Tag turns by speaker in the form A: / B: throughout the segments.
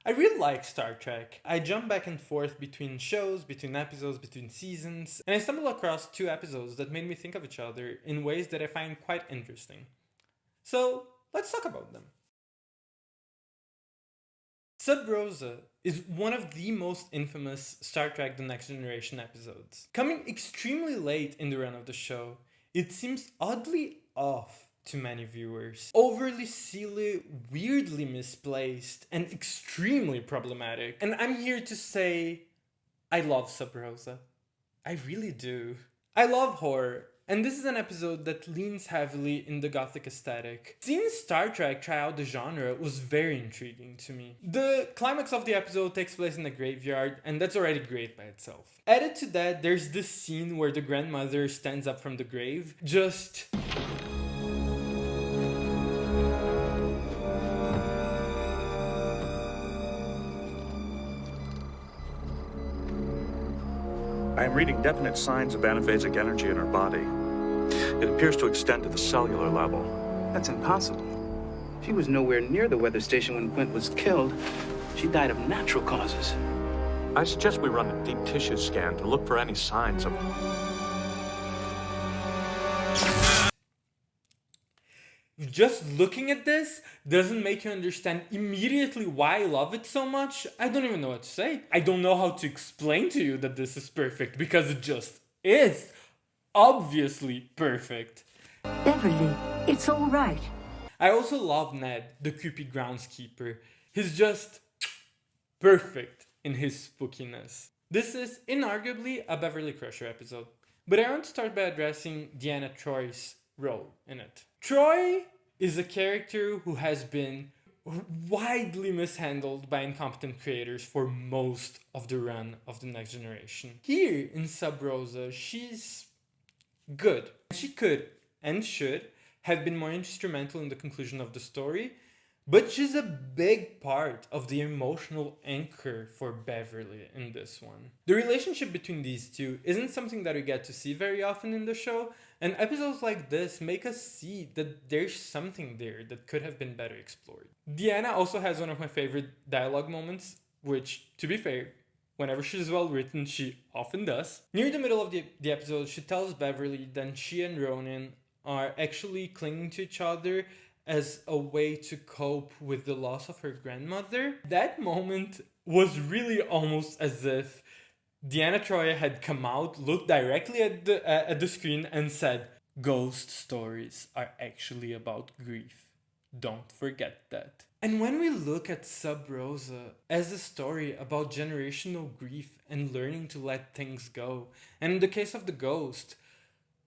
A: I really like Star Trek. I jump back and forth between shows, between episodes, between seasons, and I stumbled across 2 episodes that made me think of each other in ways that I find quite interesting. So, let's talk about them. Sub Rosa is one of the most infamous Star Trek The Next Generation episodes. Coming extremely late in the run of the show, it seems oddly off to many viewers. Overly silly, weirdly misplaced, and extremely problematic. And I'm here to say, I love Sub Rosa. I really do. I love horror, and this is an episode that leans heavily in the gothic aesthetic. Seeing Star Trek try out the genre was very intriguing to me. The climax of the episode takes place in a graveyard, and that's already great by itself. Added to that, there's this scene where the grandmother stands up from the grave, just...
B: I am reading definite signs of anaphasic energy in her body. It appears to extend to the cellular level.
C: That's impossible. She was nowhere near the weather station when Quint was killed. She died of natural causes.
B: I suggest we run a deep tissue scan to look for any signs of...
A: Just looking at this doesn't make you understand immediately why I love it so much. I don't even know what to say. I don't know how to explain to you that this is perfect, because it just is obviously perfect.
D: Beverly, it's all right.
A: I also love Ned, the creepy groundskeeper. He's just perfect in his spookiness. This is inarguably a Beverly Crusher episode, but I want to start by addressing Deanna Troy's role in it. Troy is a character who has been widely mishandled by incompetent creators for most of the run of The Next Generation. Here in Sub Rosa, she's good. She could and should have been more instrumental in the conclusion of the story, but she's a big part of the emotional anchor for Beverly in this one. The relationship between these two isn't something that we get to see very often in the show, and episodes like this make us see that there's something there that could have been better explored. Deanna also has one of my favorite dialogue moments, which, to be fair, whenever she's well written, she often does. Near the middle of the episode, she tells Beverly that she and Ronan are actually clinging to each other as a way to cope with the loss of her grandmother. That moment was really almost as if Deanna Troi had come out, looked directly at the screen and said, "Ghost stories are actually about grief. Don't forget that." And when we look at Sub Rosa as a story about generational grief and learning to let things go, and in the case of the ghost,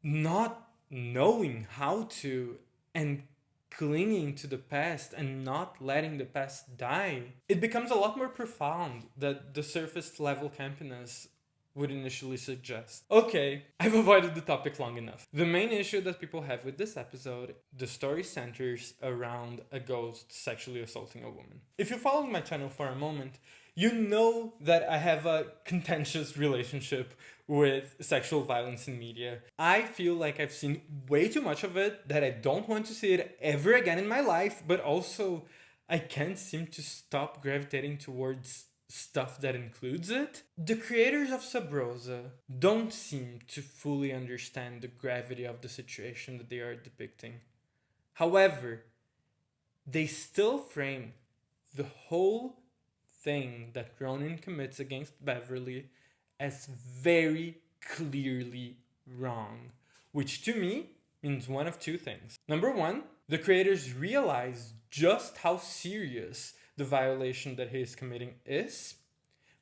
A: not knowing how to and clinging to the past and not letting the past die, it becomes a lot more profound than the surface level campiness would initially suggest. Okay, I've avoided the topic long enough. The main issue that people have with this episode, the story centers around a ghost sexually assaulting a woman. If you followed my channel for a moment, you know that I have a contentious relationship with sexual violence in media. I feel like I've seen way too much of it, that I don't want to see it ever again in my life, but also I can't seem to stop gravitating towards stuff that includes it. The creators of Sub Rosa don't seem to fully understand the gravity of the situation that they are depicting. However, they still frame the whole thing that Ronan commits against Beverly as very clearly wrong, which to me means one of two things. Number one, the creators realize just how serious the violation that he is committing is,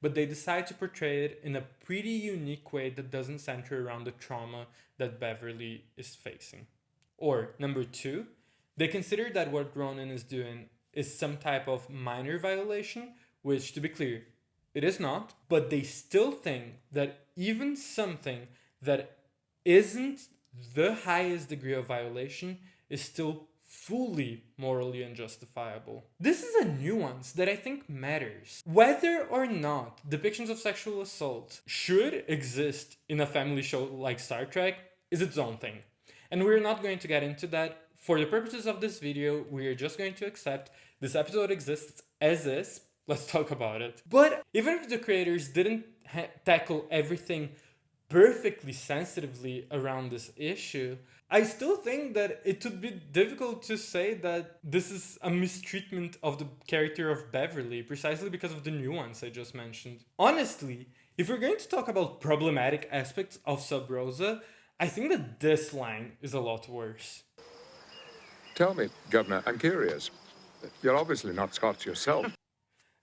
A: but they decide to portray it in a pretty unique way that doesn't center around the trauma that Beverly is facing. Or number two, they consider that what Ronan is doing is some type of minor violation, which, to be clear, it is not, but they still think that even something that isn't the highest degree of violation is still fully morally unjustifiable. This is a nuance that I think matters. Whether or not depictions of sexual assault should exist in a family show like Star Trek is its own thing. And we're not going to get into that. For the purposes of this video, we are just going to accept this episode exists as is, let's talk about it. But even if the creators didn't tackle everything perfectly sensitively around this issue, I still think that it would be difficult to say that this is a mistreatment of the character of Beverly, precisely because of the nuance I just mentioned. Honestly, if we're going to talk about problematic aspects of Sub Rosa, I think that this line is a lot worse.
E: Tell me, Governor, I'm curious. You're obviously not Scots yourself.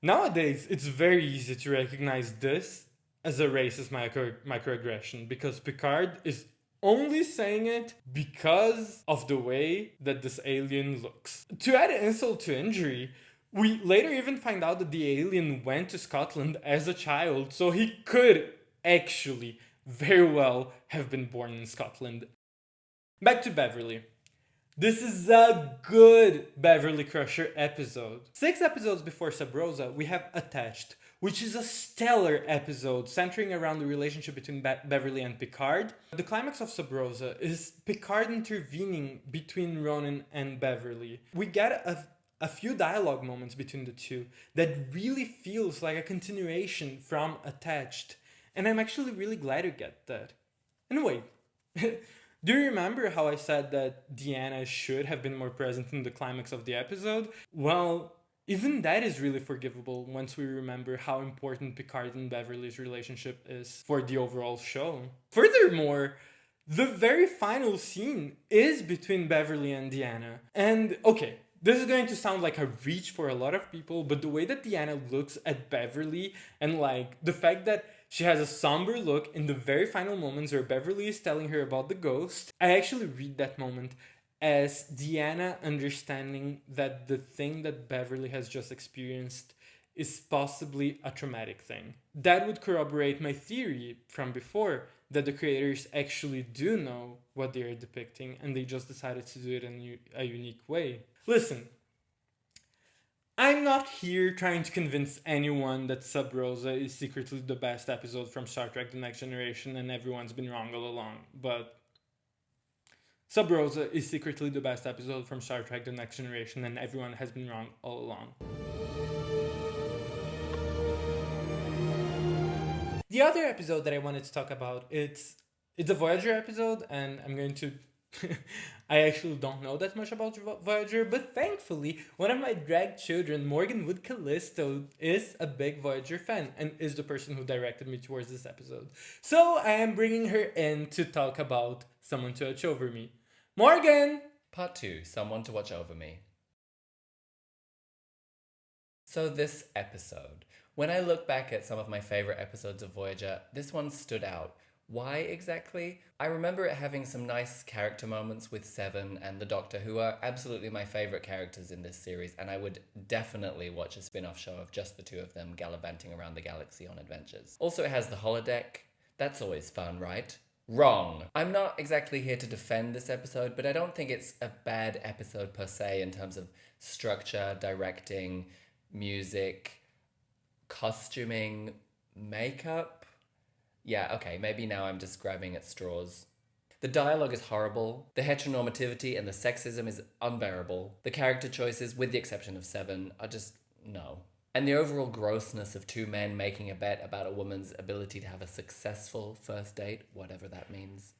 A: Nowadays, it's very easy to recognize this as a racist microaggression because Picard is only saying it because of the way that this alien looks. To add insult to injury, we later even find out that the alien went to Scotland as a child, so he could actually very well have been born in Scotland. Back to Beverly. This is a good Beverly Crusher episode. 6 episodes before Sub Rosa, we have Attached, which is a stellar episode centering around the relationship between Beverly and Picard. The climax of Sub Rosa is Picard intervening between Ronan and Beverly. We get a few dialogue moments between the two that really feels like a continuation from Attached, and I'm actually really glad to get that. Anyway, do you remember how I said that Deanna should have been more present in the climax of the episode? Well, even that is really forgivable once we remember how important Picard and Beverly's relationship is for the overall show. Furthermore, the very final scene is between Beverly and Deanna. And okay, this is going to sound like a reach for a lot of people, but the way that Deanna looks at Beverly and like the fact that she has a somber look in the very final moments where Beverly is telling her about the ghost, I actually read that moment as Deanna understanding that the thing that Beverly has just experienced is possibly a traumatic thing. That would corroborate my theory from before that the creators actually do know what they are depicting and they just decided to do it in a unique way. Listen, I'm not here trying to convince anyone that Sub Rosa is secretly the best episode from Star Trek The Next Generation and everyone's been wrong all along, but Sub Rosa is secretly the best episode from Star Trek The Next Generation and everyone has been wrong all along. The other episode that I wanted to talk about, it's a Voyager episode, and I'm going to I actually don't know that much about Voyager, but thankfully, one of my drag children, Morgæn Wood Callisto, is a big Voyager fan and is the person who directed me towards this episode. So I am bringing her in to talk about Someone to Watch Over Me. Morgæn!
F: Part 2, Someone to Watch Over Me. So this episode. When I look back at some of my favorite episodes of Voyager, this one stood out. Why exactly? I remember it having some nice character moments with Seven and the Doctor, who are absolutely my favorite characters in this series, and I would definitely watch a spin-off show of just the two of them gallivanting around the galaxy on adventures. Also, it has the holodeck. That's always fun, right? Wrong. I'm not exactly here to defend this episode, but I don't think it's a bad episode per se in terms of structure, directing, music, costuming, makeup. Yeah, okay, maybe now I'm just grabbing at straws. The dialogue is horrible, the heteronormativity and the sexism is unbearable, the character choices, with the exception of Seven, are just no. And the overall grossness of two men making a bet about a woman's ability to have a successful first date, whatever that means.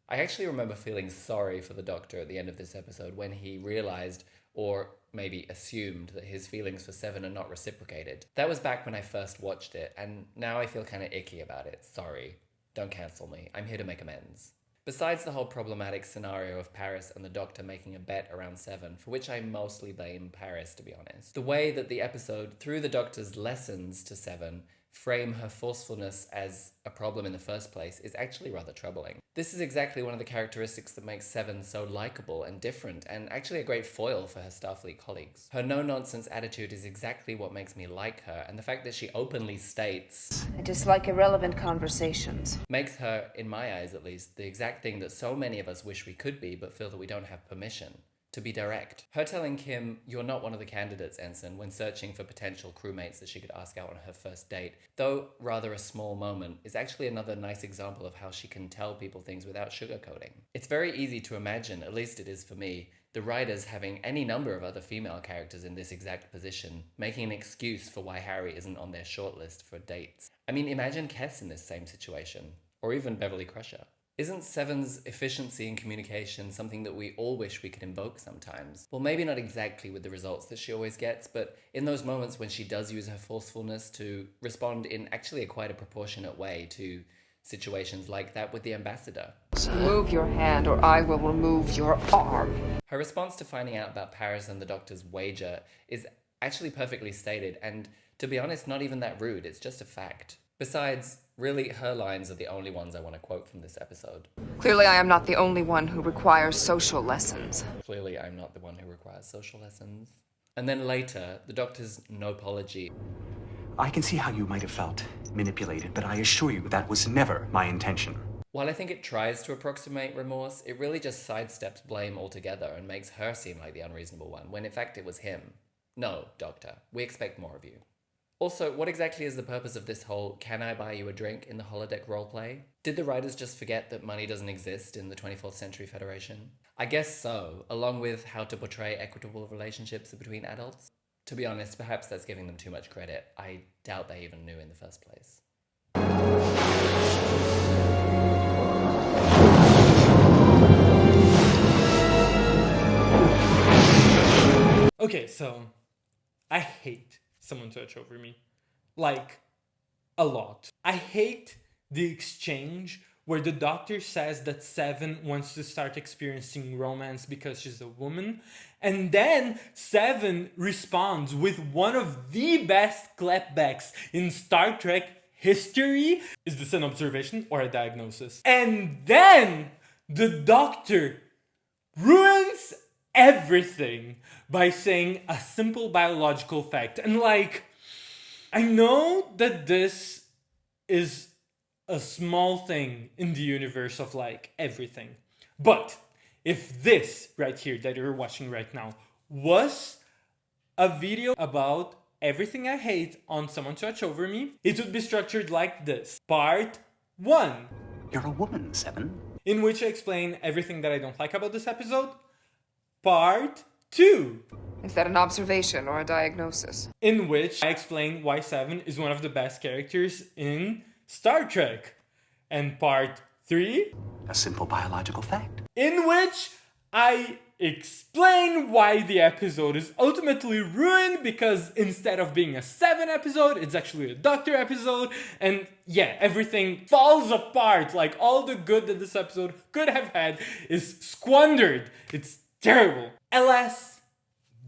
F: I actually remember feeling sorry for the Doctor at the end of this episode when he realized, or maybe assumed, that his feelings for Seven are not reciprocated. That was back when I first watched it, and now I feel kind of icky about it. Sorry. Don't cancel me. I'm here to make amends. Besides the whole problematic scenario of Paris and the Doctor making a bet around Seven, for which I mostly blame Paris, to be honest, the way that the episode, through the Doctor's lessons to Seven, frame her forcefulness as a problem in the first place is actually rather troubling. This is exactly one of the characteristics that makes Seven so likable and different, and actually a great foil for her Starfleet colleagues. Her no-nonsense attitude is exactly what makes me like her, and the fact that she openly states,
G: "I dislike irrelevant conversations,"
F: makes her, in my eyes at least, the exact thing that so many of us wish we could be, but feel that we don't have permission. To be direct. Her telling Kim, "You're not one of the candidates, Ensign," when searching for potential crewmates that she could ask out on her first date, though rather a small moment, is actually another nice example of how she can tell people things without sugarcoating. It's very easy to imagine, at least it is for me, the writers having any number of other female characters in this exact position, making an excuse for why Harry isn't on their shortlist for dates. I mean, imagine Kes in this same situation, or even Beverly Crusher. Isn't Seven's efficiency in communication something that we all wish we could invoke sometimes? Well, maybe not exactly with the results that she always gets, but in those moments when she does use her forcefulness to respond in actually quite a proportionate way to situations like that with the ambassador.
H: Move your hand or I will remove your arm.
F: Her response to finding out about Paris and the Doctor's wager is actually perfectly stated, and to be honest, not even that rude, it's just a fact. Besides, really, her lines are the only ones I want to quote from this episode.
H: Clearly I am not the only one who requires social lessons.
F: Clearly, I'm not the one who requires social lessons. And then later, the Doctor's no-apology.
I: I can see how you might have felt manipulated, but I assure you that was never my intention.
F: While I think it tries to approximate remorse, it really just sidesteps blame altogether and makes her seem like the unreasonable one, when in fact it was him. No, Doctor, we expect more of you. Also, what exactly is the purpose of this whole "can I buy you a drink" in the holodeck roleplay? Did the writers just forget that money doesn't exist in the 24th Century Federation? I guess so, along with how to portray equitable relationships between adults. To be honest, perhaps that's giving them too much credit. I doubt they even knew in the first place.
A: Okay, so I hate someone to watch over me. Like, a lot. I hate the exchange where the Doctor says that Seven wants to start experiencing romance because she's a woman, and then Seven responds with one of the best clapbacks in Star Trek history. Is this an observation or a diagnosis? And then the Doctor ruins everything by saying a simple biological fact. And like, I know that this is a small thing in the universe of like everything, but if this right here that you're watching right now was a video about everything I hate on Someone to Watch Over Me, it would be structured like this. Part 1.
I: You're a woman, Seven.
A: In which I explain everything that I don't like about this episode. Part 2.
H: Is that an observation or a diagnosis?
A: In which I explain why Seven is one of the best characters in Star Trek. And part 3.
I: A simple biological fact.
A: In which I explain why the episode is ultimately ruined, because instead of being a Seven episode, it's actually a Doctor episode, and yeah, everything falls apart. Like, all the good that this episode could have had is squandered. It's terrible. Alas,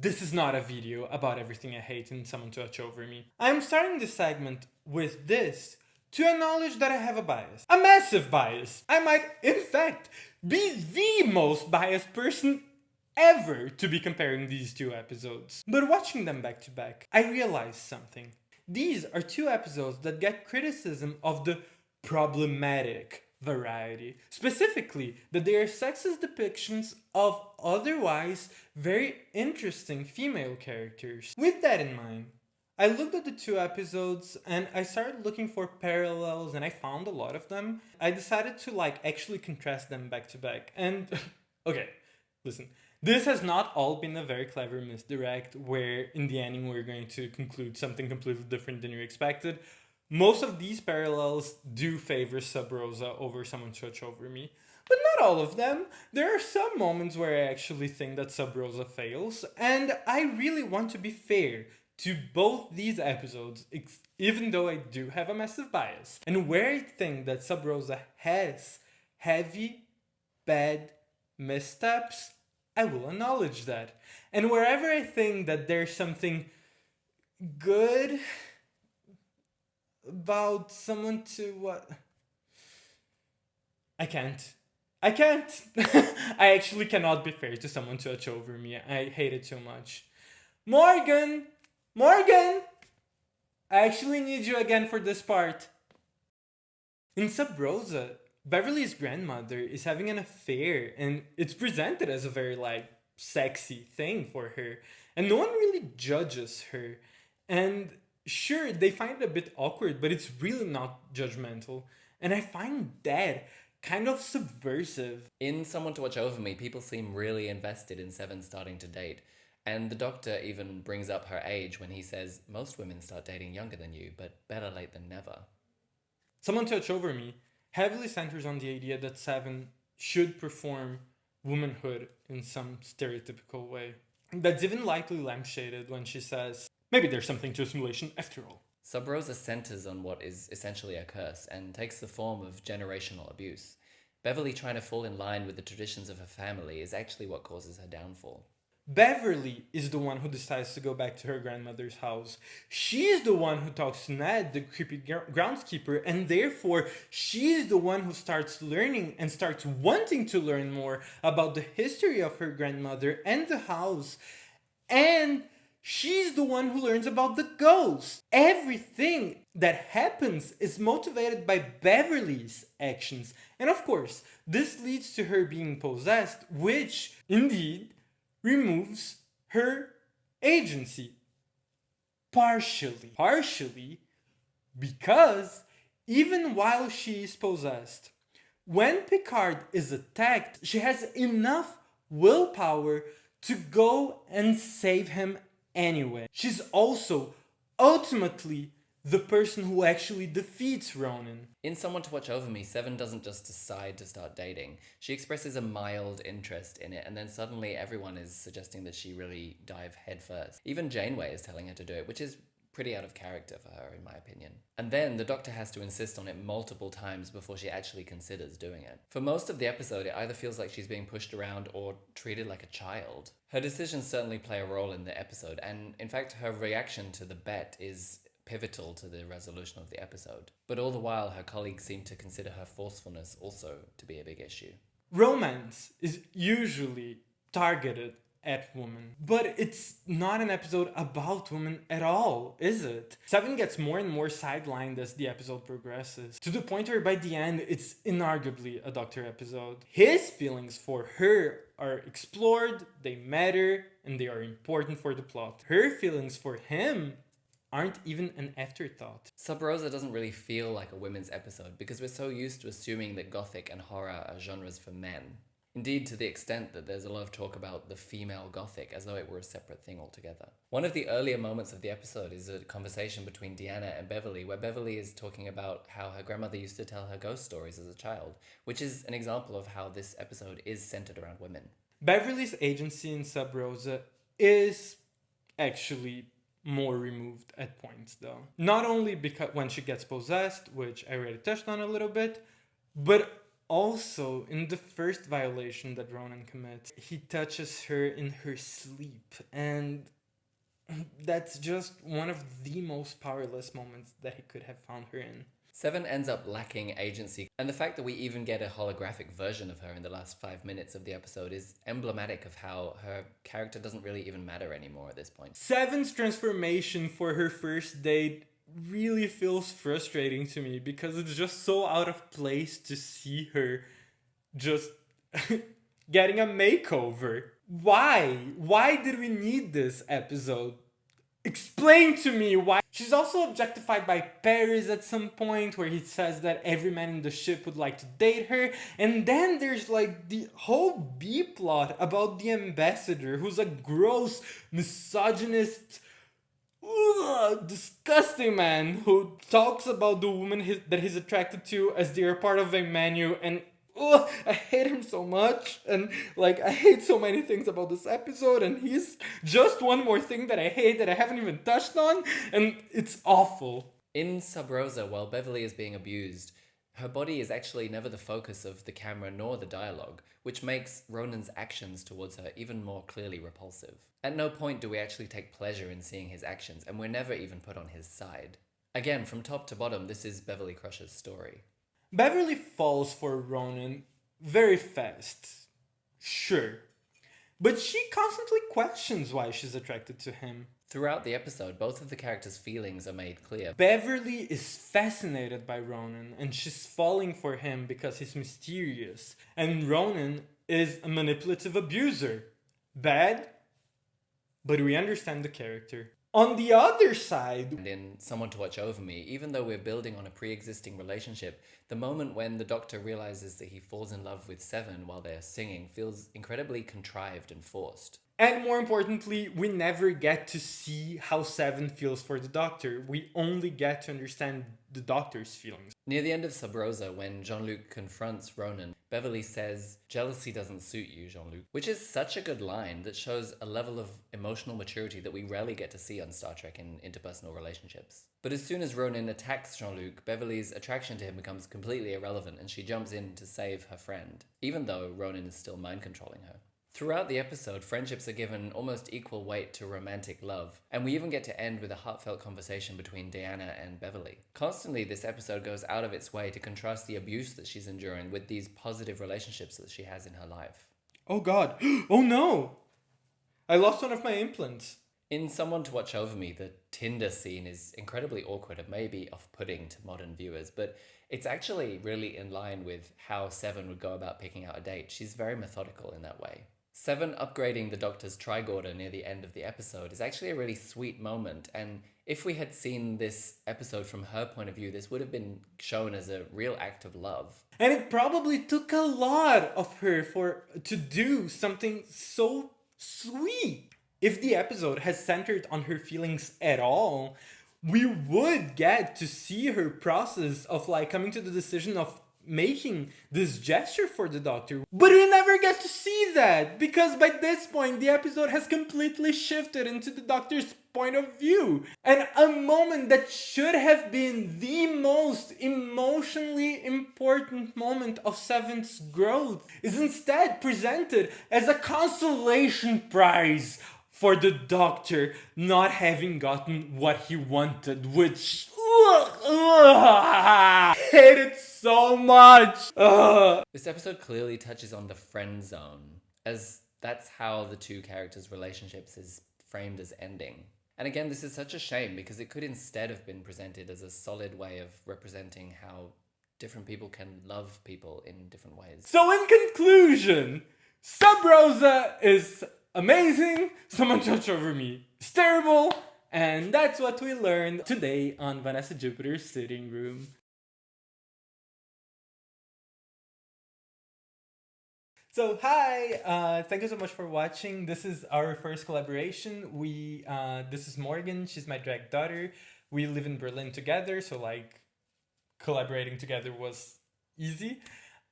A: this is not a video about everything I hate in Someone to Watch Over Me. I'm starting this segment with this to acknowledge that I have a bias. A massive bias. I might, in fact, be the most biased person ever to be comparing these two episodes. But watching them back to back, I realized something. These are two episodes that get criticism of the problematic variety. Specifically, that they are sexist depictions of otherwise very interesting female characters. With that in mind, I looked at the two episodes and I started looking for parallels, and I found a lot of them. I decided to actually contrast them back to back. And okay, listen. This has not all been a very clever misdirect where in the ending we're going to conclude something completely different than you expected. Most of these parallels do favor Sub Rosa over Someone to Watch Over Me, but not all of them. There are some moments where I actually think that Sub Rosa fails, and I really want to be fair to both these episodes, even though I do have a massive bias. And where I think that Sub Rosa has heavy, bad missteps, I will acknowledge that. And wherever I think that there's something good about Someone to what? I can't. I actually cannot be fair to Someone to Watch Over Me. I hate it too much. Morgæn! I actually need you again for this part. In Sub Rosa, Beverly's grandmother is having an affair, and it's presented as a very sexy thing for her, and no one really judges her. And sure, they find it a bit awkward, but it's really not judgmental. And I find that kind of subversive.
F: In Someone to Watch Over Me, people seem really invested in Seven starting to date. And the Doctor even brings up her age when he says, most women start dating younger than you, but better late than never.
A: Someone to Watch Over Me heavily centers on the idea that Seven should perform womanhood in some stereotypical way. That's even lightly lampshaded when she says, maybe there's something to assimilation after all.
F: Sub Rosa centers on what is essentially a curse and takes the form of generational abuse. Beverly trying to fall in line with the traditions of her family is actually what causes her downfall.
A: Beverly is the one who decides to go back to her grandmother's house. She's the one who talks to Ned, the creepy groundskeeper, and therefore she's the one who starts learning and starts wanting to learn more about the history of her grandmother and the house. And she's the one who learns about the ghost. Everything that happens is motivated by Beverly's actions. And of course, this leads to her being possessed, which indeed removes her agency. Partially because even while she is possessed, when Picard is attacked, she has enough willpower to go and save him anyway. She's also ultimately the person who actually defeats Ronan.
F: In Someone to Watch Over Me, Seven doesn't just decide to start dating. She expresses a mild interest in it, and then suddenly everyone is suggesting that she really dive headfirst. Even Janeway is telling her to do it, which is pretty out of character for her, in my opinion. And then the Doctor has to insist on it multiple times before she actually considers doing it. For most of the episode, it either feels like she's being pushed around or treated like a child. Her decisions certainly play a role in the episode, and in fact, her reaction to the bet is pivotal to the resolution of the episode. But all the while, her colleagues seem to consider her forcefulness also to be a big issue.
A: Romance is usually targeted at women, but it's not an episode about women at all, is it? Seven gets more and more sidelined as the episode progresses, to the point where by the end, it's inarguably a Doctor episode. His feelings for her are explored, they matter, and they are important for the plot. Her feelings for him aren't even an afterthought.
F: Sub Rosa doesn't really feel like a women's episode because we're so used to assuming that gothic and horror are genres for men. Indeed, to the extent that there's a lot of talk about the female gothic as though it were a separate thing altogether. One of the earlier moments of the episode is a conversation between Deanna and Beverly, where Beverly is talking about how her grandmother used to tell her ghost stories as a child, which is an example of how this episode is centered around women.
A: Beverly's agency in Sub Rosa is actually more removed at points, though. Not only because when she gets possessed, which I already touched on a little bit, but also in the first violation that Ronan commits. He touches her in her sleep, and that's just one of the most powerless moments that he could have found her in.
F: Seven ends up lacking agency, and the fact that we even get a holographic version of her in the last 5 minutes of the episode is emblematic of how her character doesn't really even matter anymore at this point.
A: Seven's transformation for her first date really feels frustrating to me because it's just so out of place to see her just getting a makeover. Why? Why did we need this episode? Explain to me why. She's also objectified by Paris at some point where he says that every man in the ship would like to date her. And then there's like the whole B plot about the ambassador who's a gross, misogynist, disgusting man who talks about the woman that he's attracted to as they are part of a menu, and I hate him so much, and like I hate so many things about this episode, and he's just one more thing that I hate that I haven't even touched on, and it's awful.
F: In Sub Rosa, while Beverly is being abused, her body is actually never the focus of the camera nor the dialogue, which makes Ronan's actions towards her even more clearly repulsive. At no point do we actually take pleasure in seeing his actions, and we're never even put on his side. Again, from top to bottom, this is Beverly Crusher's story.
A: Beverly falls for Ronan very fast, sure, but she constantly questions why she's attracted to him.
F: Throughout the episode, both of the characters' feelings are made clear.
A: Beverly is fascinated by Ronan, and she's falling for him because he's mysterious, and Ronan is a manipulative abuser. Bad, but we understand the character. On the other side,
F: And in Someone to Watch Over Me, even though we're building on a pre-existing relationship, the moment when the Doctor realizes that he falls in love with Seven while they're singing feels incredibly contrived and forced.
A: and more importantly, we never get to see how Seven feels for the Doctor. We only get to understand the Doctor's feelings.
F: Near the end of Sub Rosa, when Jean-Luc confronts Ronan, Beverly says, "Jealousy doesn't suit you, Jean-Luc," which is such a good line that shows a level of emotional maturity that we rarely get to see on Star Trek in interpersonal relationships. But as soon as Ronan attacks Jean-Luc, Beverly's attraction to him becomes completely irrelevant and she jumps in to save her friend, even though Ronan is still mind-controlling her. Throughout the episode, friendships are given almost equal weight to romantic love, and we even get to end with a heartfelt conversation between Diana and Beverly. Constantly, this episode goes out of its way to contrast the abuse that she's enduring with these positive relationships that she has in her life.
A: Oh god. Oh no! I lost one of my implants.
F: In Someone to Watch Over Me, the Tinder scene is incredibly awkward and maybe off-putting to modern viewers, but it's actually really in line with how Seven would go about picking out a date. She's very methodical in that way. Seven upgrading the Doctor's tricorder near the end of the episode is actually a really sweet moment, and if we had seen this episode from her point of view, this would have been shown as a real act of love.
A: And it probably took a lot of her to do something so sweet. If the episode has centered on her feelings at all, we would get to see her process of like coming to the decision of making this gesture for the Doctor. But we never get to see that, because by this point the episode has completely shifted into the Doctor's point of view. And a moment that should have been the most emotionally important moment of Seven's growth is instead presented as a consolation prize for the Doctor not having gotten what he wanted, which I hate it so much.
F: This episode clearly touches on the friend zone, as that's how the two characters' relationships is framed as ending. And again, this is such a shame because it could instead have been presented as a solid way of representing how different people can love people in different ways.
A: So in conclusion, Sub Rosa is amazing, Someone to Watch Over Me is terrible, and that's what we learned today on Vanessa Júpiter's Sitting Room. So hi, thank you so much for watching. This is our first collaboration. This is Morgæn, she's my drag daughter. We live in Berlin together, so like collaborating together was easy.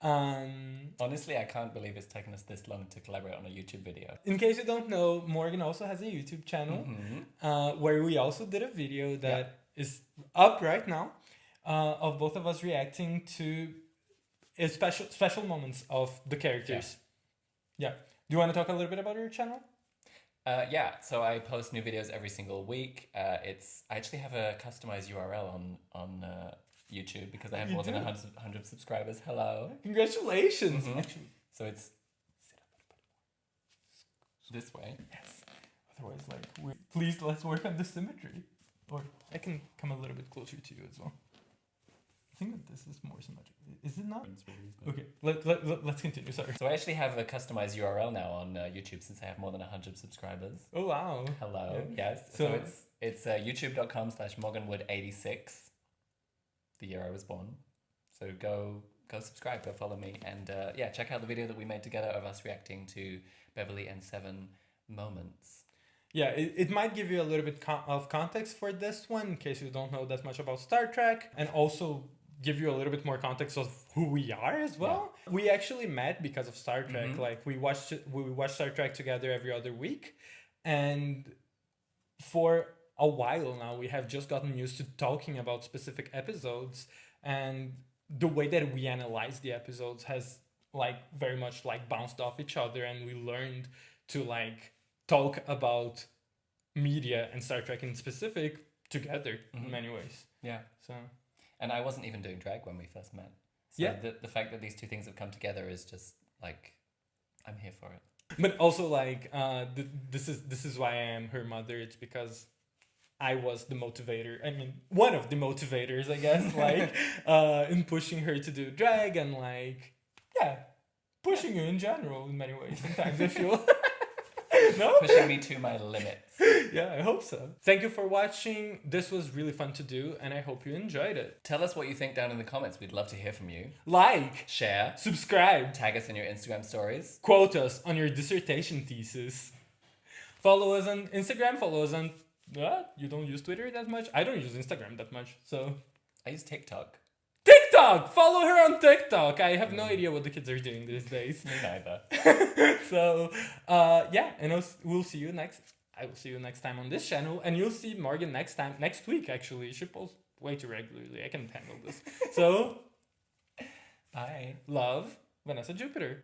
F: Honestly, I can't believe it's taken us this long to collaborate on a YouTube video.
A: In case you don't know, Morgæn also has a YouTube channel where we also did a video that is up right now of both of us reacting to special moments of the characters. Yeah. Do you want to talk a little bit about your channel?
F: So I post new videos every single week. I actually have a customized URL on YouTube because I have more than 100 subscribers. Hello.
A: Congratulations.
F: Actually, so it's this way.
A: Yes. Otherwise, please let's work on the symmetry. Or I can come a little bit closer to you as well. I think that this is more symmetric. Is it not? Okay, let's continue. Sorry.
F: So I actually have a customized URL now on YouTube since I have more than 100 subscribers.
A: Oh wow.
F: Hello. Yeah. Yes. So it's youtube.com/MorgænWood86. The year I was born. So go subscribe, go follow me, and check out the video that we made together of us reacting to Beverly and Seven moments.
A: Yeah, it might give you a little bit of context for this one in case you don't know that much about Star Trek, and also give you a little bit more context of who we are as well. Yeah. We actually met because of Star Trek. Like we watched Star Trek together every other week, and for a while now we have just gotten used to talking about specific episodes, and the way that we analyze the episodes has very much bounced off each other, and we learned to talk about media and Star Trek in specific together in many ways.
F: Yeah.
A: So, and
F: I wasn't even doing drag when we first met. So the fact that these two things have come together is just I'm here for it.
A: But also this is why I am her mother. It's because I was the motivator. I mean, one of the motivators, I guess, in pushing her to do drag and pushing her in general in many ways. Sometimes I feel. No?
F: Pushing me to my limits.
A: Yeah, I hope so. Thank you for watching. This was really fun to do, and I hope you enjoyed it.
F: Tell us what you think down in the comments. We'd love to hear from you.
A: Like,
F: Share.
A: subscribe,
F: Tag us in your Instagram stories.
A: quote us on your dissertation thesis. Follow us on Instagram, follow us on... you don't use Twitter that much? I don't use Instagram that much, so...
F: I use TikTok.
A: TikTok! Follow her on TikTok! I have no idea what the kids are doing these days.
F: Me neither.
A: So, yeah, and we'll see you next... I will see you next time on this channel, and you'll see Morgæn next week, actually. She posts way too regularly. I can't handle this. So,
F: bye.
A: Love, Vanessa Júpiter.